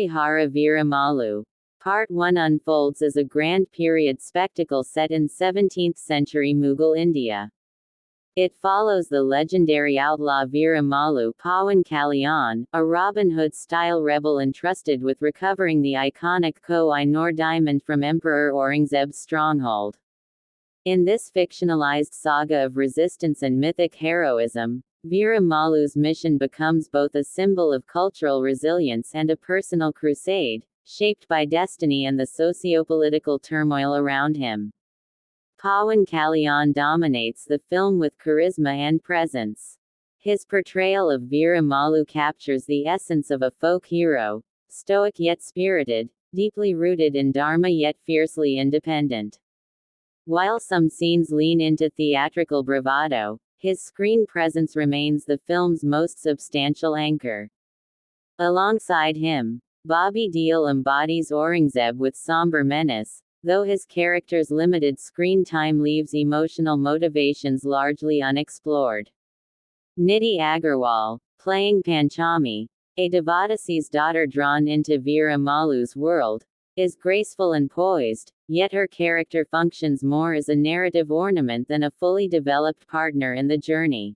Hara Veera Mallu. Part 1 unfolds as a grand period spectacle set in 17th century Mughal India. It follows the legendary outlaw Veera Mallu Pawan Kalyan, a Robin Hood-style rebel entrusted with recovering the iconic Koh-i-Noor diamond from Emperor Aurangzeb's stronghold. In this fictionalized saga of resistance and mythic heroism, Veera Mallu's mission becomes both a symbol of cultural resilience and a personal crusade, shaped by destiny and the socio-political turmoil around him. Pawan Kalyan dominates the film with charisma and presence. His portrayal of Veera Mallu captures the essence of a folk hero, stoic yet spirited, deeply rooted in dharma yet fiercely independent. While some scenes lean into theatrical bravado, his screen presence remains the film's most substantial anchor. Alongside him, Bobby Deol embodies Aurangzeb with somber menace, though his character's limited screen time leaves emotional motivations largely unexplored. Nidhi Agarwal, playing Panchami, a Devadasi's daughter drawn into Veera Mallu's world, is graceful and poised, yet her character functions more as a narrative ornament than a fully developed partner in the journey.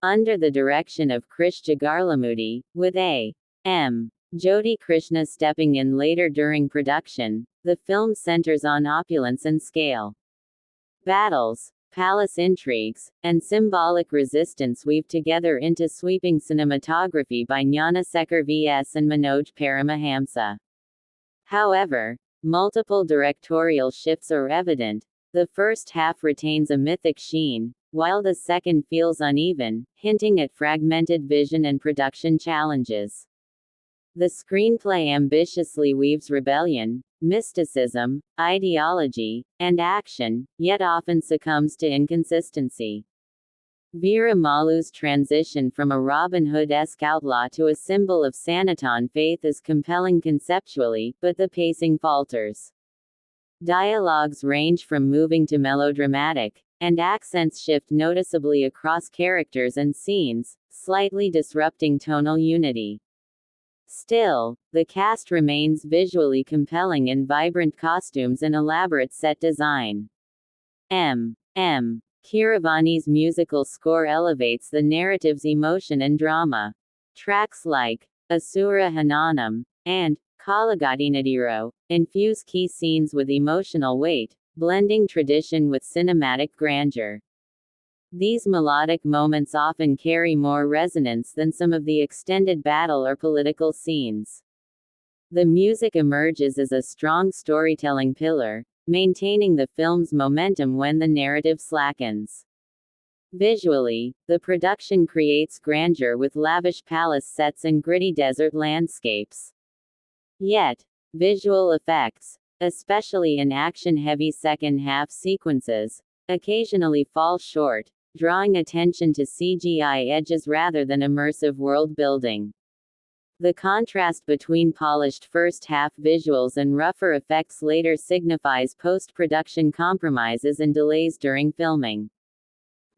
Under the direction of Krish Jagarlamudi, with A.M. Jyoti Krishna stepping in later during production, the film centers on opulence and scale. Battles, palace intrigues, and symbolic resistance weave together into sweeping cinematography by Gnanasekar V.S. and Manoj Paramahamsa. However, multiple directorial shifts are evident. The first half retains a mythic sheen, while the second feels uneven, hinting at fragmented vision and production challenges. The screenplay ambitiously weaves rebellion, mysticism, ideology, and action, yet often succumbs to inconsistency. Veera Mallu's transition from a Robin Hood-esque outlaw to a symbol of Sanatana faith is compelling conceptually, but the pacing falters. Dialogues range from moving to melodramatic, and accents shift noticeably across characters and scenes, slightly disrupting tonal unity. Still, the cast remains visually compelling in vibrant costumes and elaborate set design. M. Keeravani's musical score elevates the narrative's emotion and drama. Tracks like Asura Hananam and Kalagadinadiro infuse key scenes with emotional weight, blending tradition with cinematic grandeur. These melodic moments often carry more resonance than some of the extended battle or political scenes. The music emerges as a strong storytelling pillar, maintaining the film's momentum when the narrative slackens. Visually, the production creates grandeur with lavish palace sets and gritty desert landscapes. Yet, visual effects, especially in action-heavy second-half sequences, occasionally fall short, drawing attention to CGI edges rather than immersive world-building. The contrast between polished first-half visuals and rougher effects later signifies post-production compromises and delays during filming.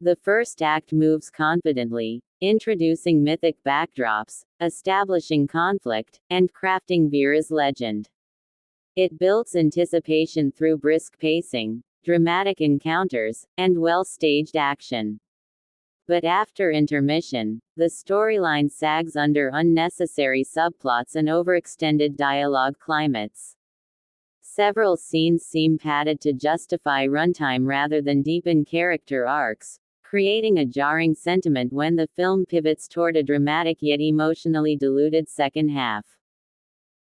The first act moves confidently, introducing mythic backdrops, establishing conflict, and crafting Veera's legend. It builds anticipation through brisk pacing, dramatic encounters, and well-staged action. But after intermission, the storyline sags under unnecessary subplots and overextended dialogue climates. Several scenes seem padded to justify runtime rather than deepen character arcs, creating a jarring sentiment when the film pivots toward a dramatic yet emotionally diluted second half.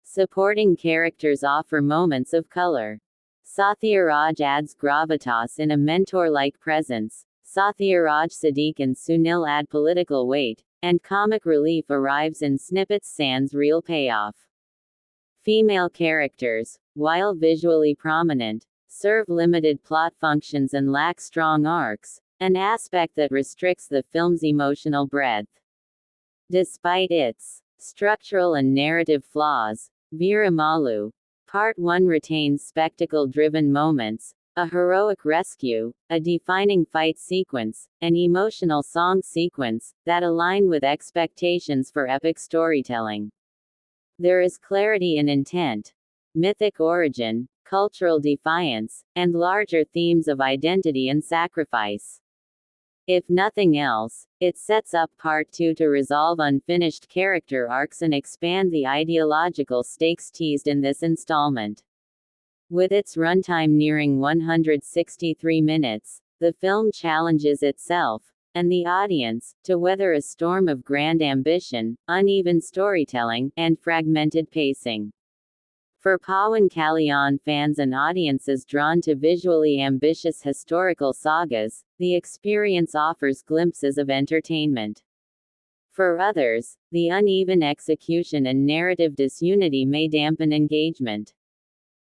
Supporting characters offer moments of color. Satyaraj adds gravitas in a mentor-like presence. Satyaraj Sadiq and Sunil add political weight, and comic relief arrives in snippets sans real payoff. Female characters, while visually prominent, serve limited plot functions and lack strong arcs, an aspect that restricts the film's emotional breadth. Despite its structural and narrative flaws, Veera Mallu, Part 1 retains spectacle-driven moments, a heroic rescue, a defining fight sequence, an emotional song sequence, that align with expectations for epic storytelling. There is clarity in intent, mythic origin, cultural defiance, and larger themes of identity and sacrifice. If nothing else, it sets up Part 2 to resolve unfinished character arcs and expand the ideological stakes teased in this installment. With its runtime nearing 163 minutes, the film challenges itself, and the audience, to weather a storm of grand ambition, uneven storytelling, and fragmented pacing. For Pawan Kalyan fans and audiences drawn to visually ambitious historical sagas, the experience offers glimpses of entertainment. For others, the uneven execution and narrative disunity may dampen engagement.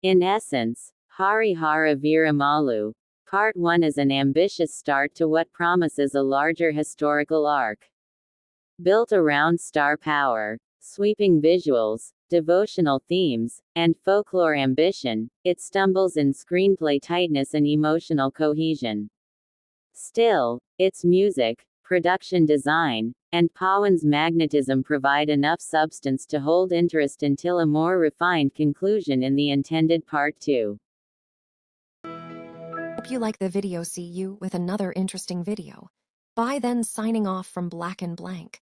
In essence, Hara Veera Mallu, Part 1 is an ambitious start to what promises a larger historical arc. Built around star power, sweeping visuals, devotional themes, and folklore ambition, it stumbles in screenplay tightness and emotional cohesion. Still, its music, production design, and Pawan's magnetism provide enough substance to hold interest until a more refined conclusion in the intended Part 2. Hope you like the video. See you with another interesting video. Bye then, signing off from Black and Blank.